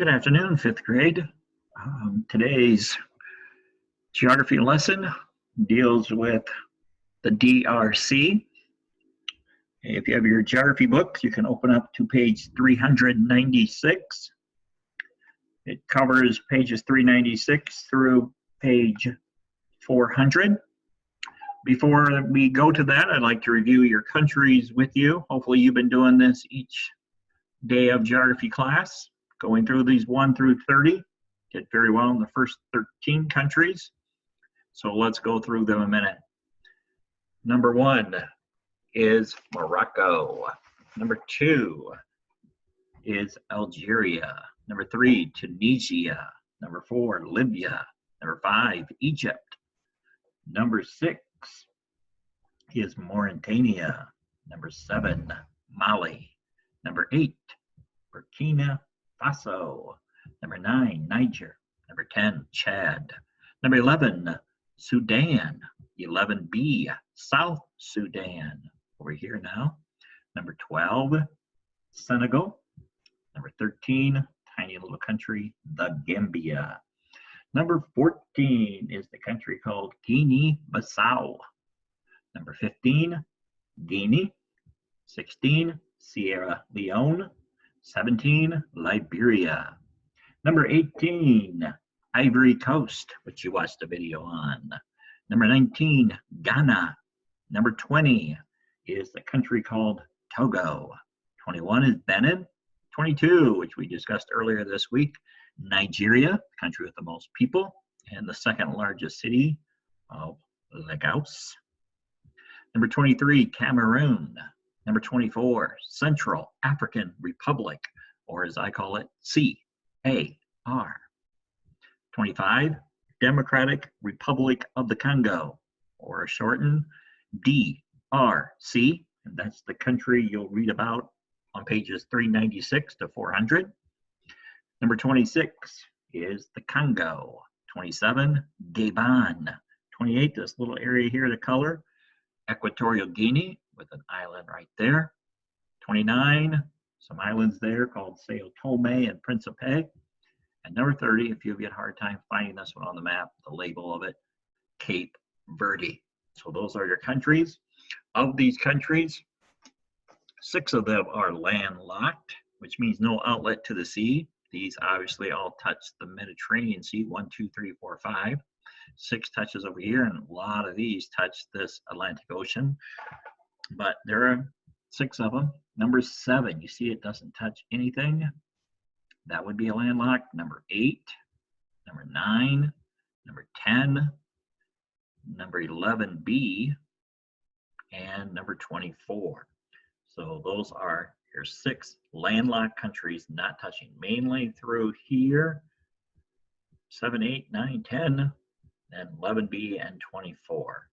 Good afternoon, fifth grade. Today's geography lesson deals with the DRC. If you have your geography books, you can open up to page 396. It covers pages 396 through page 400. Before we go to that, I'd like to review your countries with you. Hopefully you've been doing this each day of geography class, going through these 1 through 30. Did very well in the first 13 countries. So let's go through them a minute. Number 1 is Morocco. Number 2 is Algeria. Number 3, Tunisia. Number 4, Libya. Number 5, Egypt. Number 6 is Mauritania. Number 7, Mali. Number 8, Burkina Faso. Number 9, Niger. Number 10, Chad. Number 11, Sudan. 11B, South Sudan. Over here now. Number 12, Senegal. Number 13, tiny little country, the Gambia. Number 14 is the country called Guinea-Bissau. Number 15, Guinea. 16, Sierra Leone. 17, Liberia. Number 18, Ivory Coast, which you watched a video on. Number 19, Ghana. Number 20 is the country called Togo. 21 is Benin. 22, which we discussed earlier this week, Nigeria, the country with the most people, and the second largest city of Lagos. Number 23, Cameroon. Number 24, Central African Republic, or as I call it, CAR. 25, Democratic Republic of the Congo, or shortened DRC, and that's the country you'll read about on pages 396 to 400. Number 26 is the Congo. 27, Gabon. 28, this little area here, the color, Equatorial Guinea, with an island right there. 29, some islands there called Sao Tome and Principe. And number 30, if you get a hard time finding this one on the map, the label of it, Cape Verde. So those are your countries. Of these countries, 6 of them are landlocked, which means no outlet to the sea. These obviously all touch the Mediterranean Sea, 1, 2, 3, 4, 5. 6 touches over here, and a lot of these touch this Atlantic Ocean. But there are 6 of them. Number 7, you see it doesn't touch anything. That would be a landlocked. Number 8, number 9, number 10, number 11B, and number 24. So those are your 6 landlocked countries not touching, mainly through here, 7, 8, 9, 10, and 11B and 24.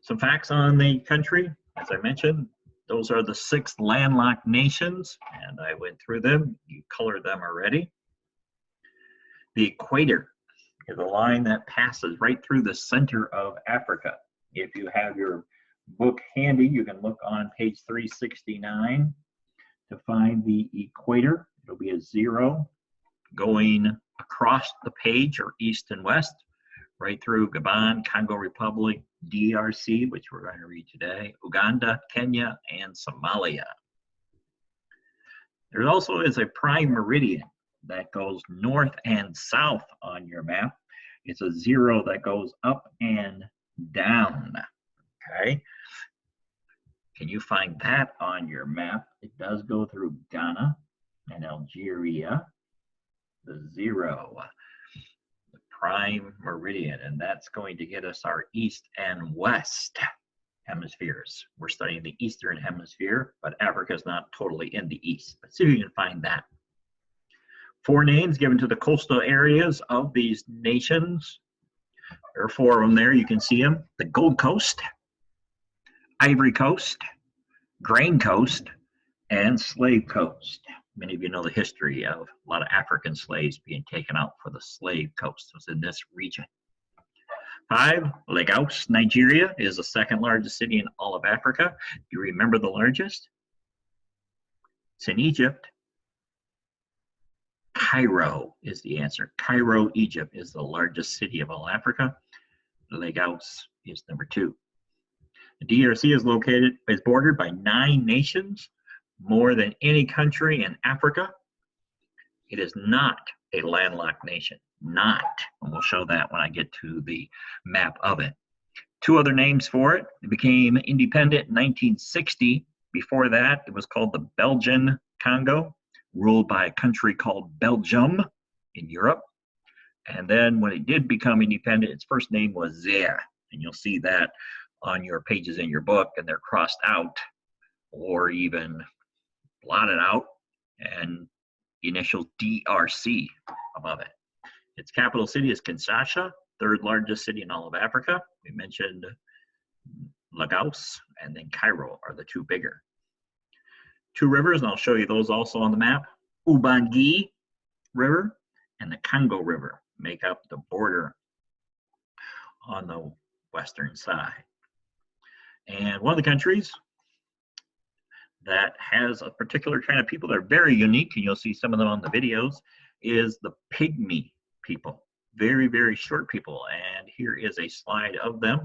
Some facts on the country, as I mentioned, those are the 6 landlocked nations, and I went through them. You colored them already. The equator is a line that passes right through the center of Africa. If you have your book handy, you can look on page 369 to find the equator. It'll be a 0 going across the page, or east and west, right through Gabon, Congo Republic, DRC, which we're going to read today, Uganda, Kenya, and Somalia. There also is a prime meridian that goes north and south on your map. It's a 0 that goes up and down, okay? Can you find that on your map? It does go through Ghana and Algeria, the 0. Prime meridian, and that's going to get us our east and west hemispheres. We're studying the eastern hemisphere, but Africa is not totally in the east. Let's see if you can find that. 4 names given to the coastal areas of these nations. There are 4 of them there. You can see them. The Gold Coast, Ivory Coast, Grain Coast, and Slave Coast. Many of you know the history of a lot of African slaves being taken out for the slave coast. It was in this region. 5, Lagos, Nigeria is the 2nd largest city in all of Africa. Do you remember the largest? It's in Egypt. Cairo is the answer. Cairo, Egypt is the largest city of all Africa. Lagos is number 2. The DRC is bordered by 9 nations, more than any country in Africa. It is not a landlocked nation, not, and we'll show that when I get to the map of it. 2 other names for it. It became independent in 1960. Before that, it was called the Belgian Congo, ruled by a country called Belgium in Europe. And then when it did become independent, its first name was Zaire. And you'll see that on your pages in your book, and they're crossed out or even blotted out, and the initial DRC above it. Its capital city is Kinshasa, 3rd largest city in all of Africa. We mentioned Lagos and then Cairo are the 2 bigger. 2 rivers, and I'll show you those also on the map. Ubangi River and the Congo River make up the border on the western side. And one of the countries that has a particular kind of people that are very unique, and you'll see some of them on the videos, is the Pygmy people. Very, very short people. And here is a slide of them.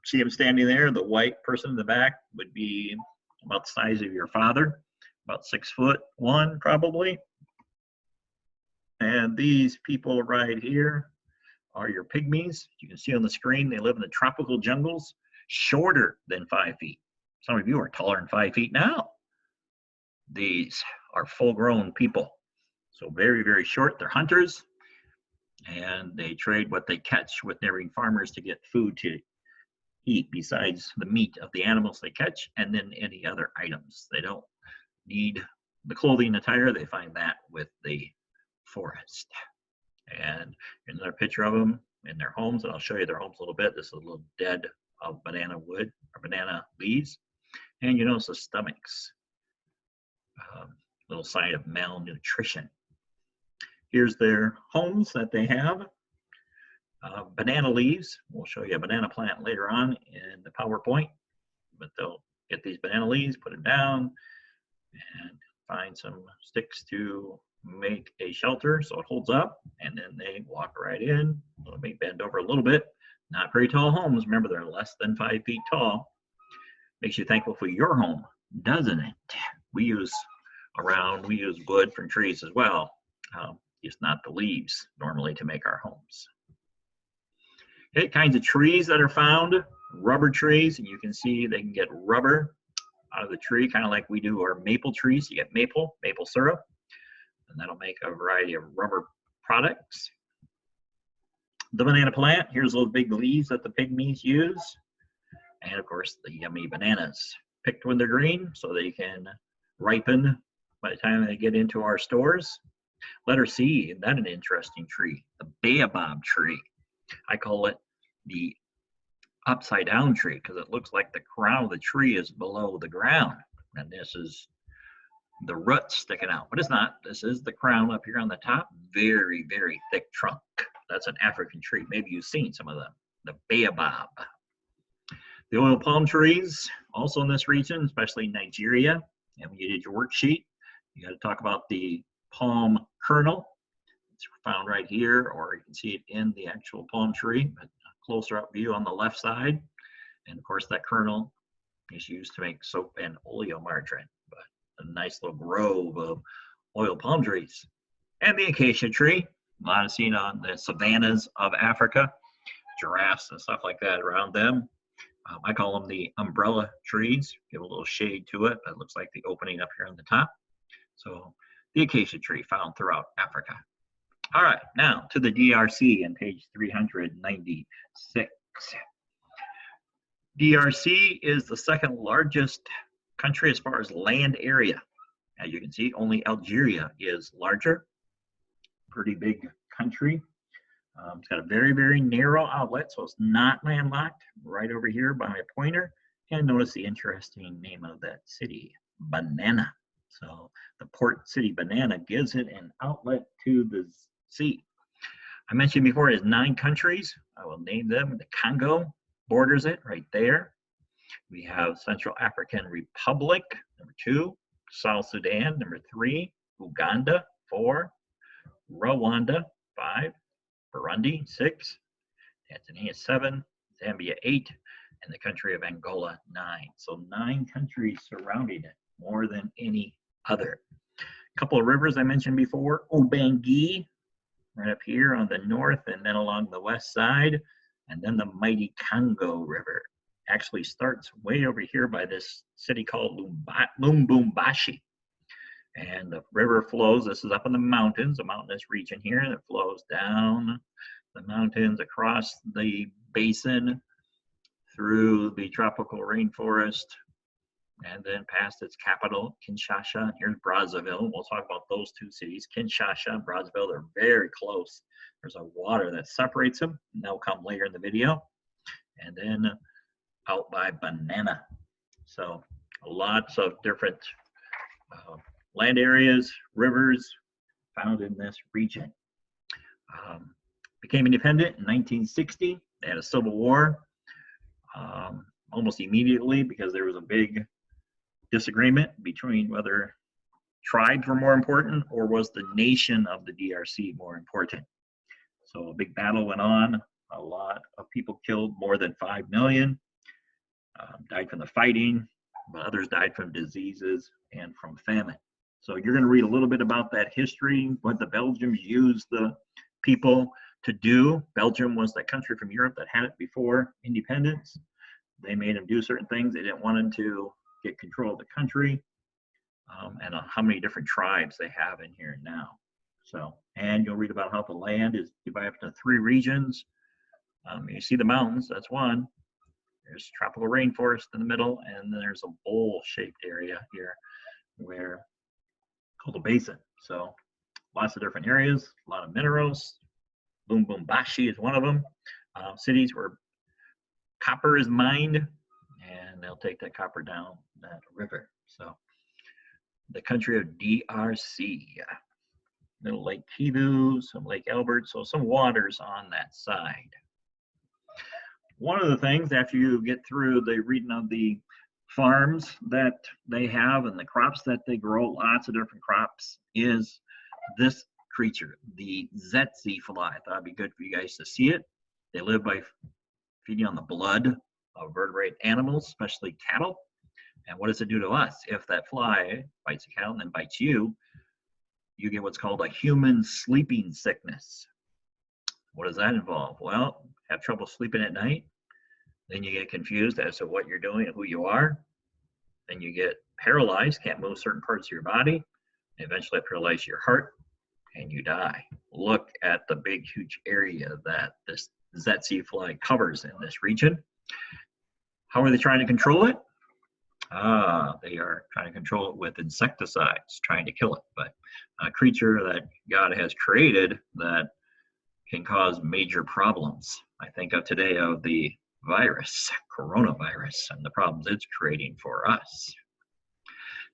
See them standing there. The white person in the back would be about the size of your father, about 6'1" probably. And these people right here are your pygmies. You can see on the screen, they live in the tropical jungles, shorter than 5 feet. Some of you are taller than 5 feet now. These are full-grown people. So very, very short. They're hunters, and they trade what they catch with neighboring farmers to get food to eat besides the meat of the animals they catch, and then any other items. They don't need the clothing and attire. They find that with the forest. And here's another picture of them in their homes, and I'll show you their homes a little bit. This is a little dead of banana wood or banana leaves. And you notice the stomachs, little sign of malnutrition. Here's their homes that they have. Banana leaves. We'll show you a banana plant later on in the PowerPoint, but they'll get these banana leaves, put them down, and find some sticks to make a shelter so it holds up, and then they walk right in. They may bend over a little bit. Not very tall homes. Remember, they're less than 5 feet tall. Makes you thankful for your home, doesn't it? We use wood from trees as well, just not the leaves normally to make our homes. Okay, kinds of trees that are found, rubber trees, and you can see they can get rubber out of the tree, kind of like we do our maple trees. You get maple syrup, and that'll make a variety of rubber products. The banana plant, here's those big leaves that the pygmies use. And of course, the yummy bananas, picked when they're green so they can ripen by the time they get into our stores. Letter C, isn't that an interesting tree? The baobab tree. I call it the upside down tree because it looks like the crown of the tree is below the ground. And this is the roots sticking out, but it's not. This is the crown up here on the top. Very, very thick trunk. That's an African tree. Maybe you've seen some of them. The baobab. The oil palm trees, also in this region, especially Nigeria. And when you did your worksheet, you got to talk about the palm kernel. It's found right here, or you can see it in the actual palm tree, but a closer up view on the left side. And of course, that kernel is used to make soap and oleomargarine. But a nice little grove of oil palm trees. And the acacia tree, a lot of seen on the savannas of Africa, giraffes and stuff like that around them. I call them the umbrella trees. Give a little shade to it. That looks like the opening up here on the top. So the acacia tree found throughout Africa. All right, now to the DRC on page 396. DRC is the 2nd largest country as far as land area. As you can see, only Algeria is larger. Pretty big country. It's got a very, very narrow outlet, so it's not landlocked. Right over here by my pointer. And notice the interesting name of that city, Banana. So the port city Banana gives it an outlet to the sea. I mentioned before it has 9 countries. I will name them. The Congo borders it right there. We have Central African Republic, number 2. South Sudan, number 3. Uganda, 4, Rwanda 5, Burundi 6, Tanzania 7, Zambia 8, and the country of Angola 9. So 9 countries surrounding it, more than any other. A couple of rivers I mentioned before, Ubangi, right up here on the north and then along the west side, and then the mighty Congo River. Actually starts way over here by this city called Lubumbashi. And the river flows, this is up in the mountains, a mountainous region here, and it flows down the mountains across the basin through the tropical rainforest and then past its capital, Kinshasa. Here's Brazzaville. We'll talk about those two cities, Kinshasa and Brazzaville. They're very close. There's a water that separates them, and that'll come later in the video. And then out by Banana. So lots of different land areas, rivers found in this region. Became independent in 1960. They had a civil war almost immediately because there was a big disagreement between whether tribes were more important or was the nation of the DRC more important. So a big battle went on, a lot of people killed, more than 5 million, died from the fighting, but others died from diseases and from famine. So you're going to read a little bit about that history, what the Belgians used the people to do. Belgium was the country from Europe that had it before independence. They made them do certain things. They didn't want them to get control of the country, and how many different tribes they have in here now. So, and you'll read about how the land is divided into 3 regions. You see the mountains, that's one. There's tropical rainforest in the middle, and then there's a bowl-shaped area here where called a basin. So lots of different areas, a lot of minerals. Lubumbashi is one of them. Cities where copper is mined, and they'll take that copper down that river. So the country of DRC, little Lake Kivu, some Lake Albert, so some waters on that side. One of the things after you get through the reading of the farms that they have and the crops that they grow, lots of different crops, is this creature, the tsetse fly. I thought it'd be good for you guys to see it. They live by feeding on the blood of vertebrate animals, especially cattle. And what does it do to us? If that fly bites a cow and then bites you, you get what's called a human sleeping sickness. What does that involve? Well, have trouble sleeping at night. Then you get confused as to what you're doing and who you are. Then you get paralyzed, can't move certain parts of your body. Eventually paralyze your heart, and you die. Look at the big, huge area that this tsetse fly covers in this region. How are they trying to control it? They are trying to control it with insecticides, trying to kill it. But a creature that God has created that can cause major problems. I think of today of the virus, coronavirus, and the problems it's creating for us.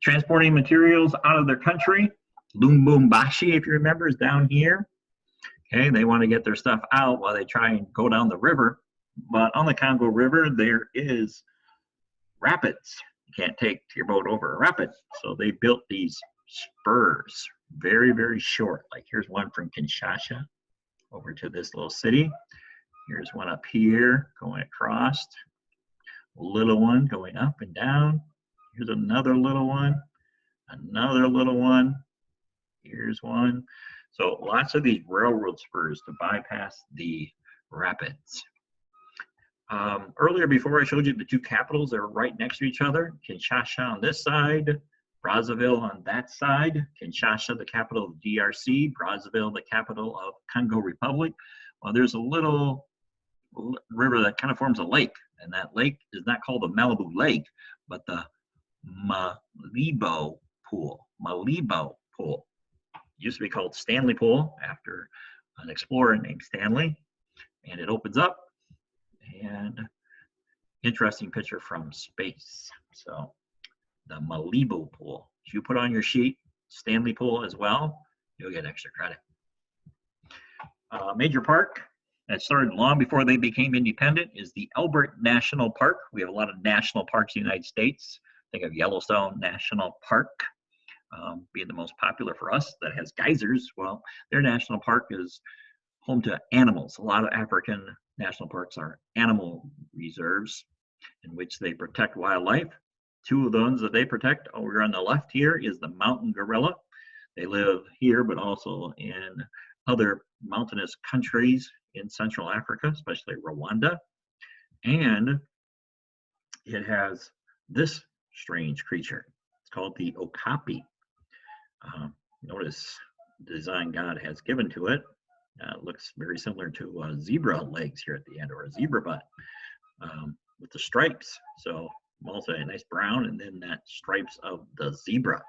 Transporting materials out of their country. Lubumbashi, if you remember, is down here. Okay, they want to get their stuff out while they try and go down the river. But on the Congo River, there is rapids. You can't take your boat over a rapid. So they built these spurs, very, very short. Like here's one from Kinshasa over to this little city. Here's one up here going across. A little one going up and down. Here's another little one. Another little one. Here's one. So lots of these railroad spurs to bypass the rapids. Earlier, before I showed you the 2 capitals, they're right next to each other. Kinshasa on this side, Brazzaville on that side. Kinshasa, the capital of DRC, Brazzaville, the capital of Congo Republic. Well, there's a little river that kind of forms a lake, and that lake is not called the Malibu Lake, but the Malibo Pool. Malibo Pool. It used to be called Stanley Pool after an explorer named Stanley, and it opens up, and interesting picture from space. So the Malibu Pool. If you put on your sheet Stanley Pool as well, you'll get extra credit. Major park that started long before they became independent is the Albert National Park. We have a lot of national parks in the United States. Think of Yellowstone National Park. being the most popular for us that has geysers. Well, their national park is home to animals. A lot of African national parks are animal reserves in which they protect wildlife. Two of those that they protect over on the left here is the mountain gorilla. They live here, but also in other mountainous countries in Central Africa, especially Rwanda. And it has this strange creature. It's called the okapi. Notice the design God has given to it. Looks very similar to zebra legs here at the end, or a zebra butt with the stripes. So also a nice brown, and then that stripes of the zebra.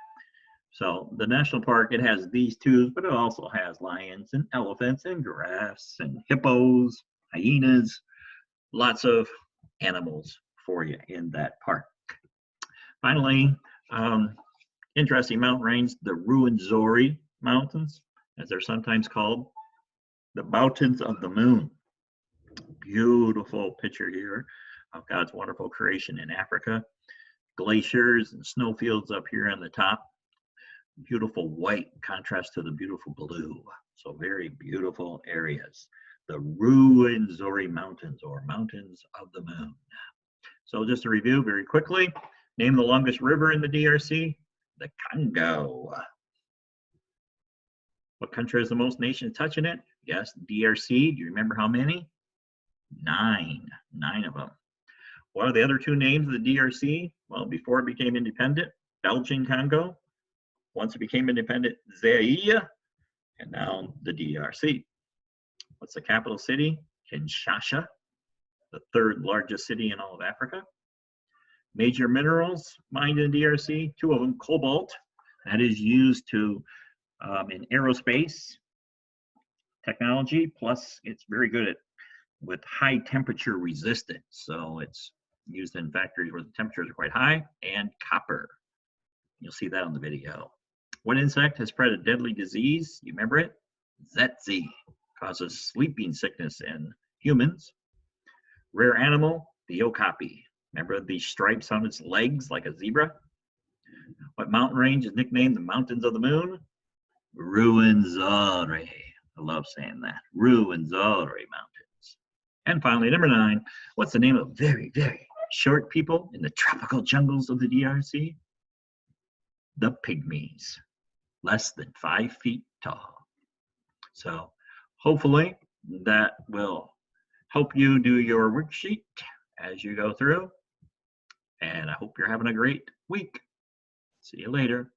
So the national park, it has these two, but it also has lions and elephants and giraffes and hippos, hyenas, lots of animals for you in that park. Finally, interesting mountain range, the Ruwenzori Mountains, as they're sometimes called, the mountains of the moon. Beautiful picture here of God's wonderful creation in Africa. Glaciers and snowfields up here on the top. Beautiful white contrast to the beautiful blue. So very beautiful areas. The Ruwenzori Mountains, or Mountains of the Moon. So just to review very quickly, name the longest river in the DRC, the Congo. What country has the most nations touching it? Yes, DRC. Do you remember how many? 9 of them. What are the other two names of the DRC? Well, before it became independent, Belgian Congo. Once it became independent, Zaire, and now the DRC. What's the capital city? Kinshasa, the third largest city in all of Africa. Major minerals mined in the DRC, 2 of them, cobalt. That is used to in aerospace technology, plus it's very good at with high temperature resistance. So it's used in factories where the temperatures are quite high. And copper. You'll see that on the video. What insect has spread a deadly disease? You remember it? Tsetse. Causes sleeping sickness in humans. Rare animal, the okapi. Remember the stripes on its legs like a zebra? What mountain range is nicknamed the Mountains of the Moon? Ruwenzori. I love saying that. Ruwenzori Mountains. And finally, number 9, what's the name of very, very short people in the tropical jungles of the DRC? The pygmies. Less than 5 feet tall. So hopefully that will help you do your worksheet as you go through. And I hope you're having a great week. See you later.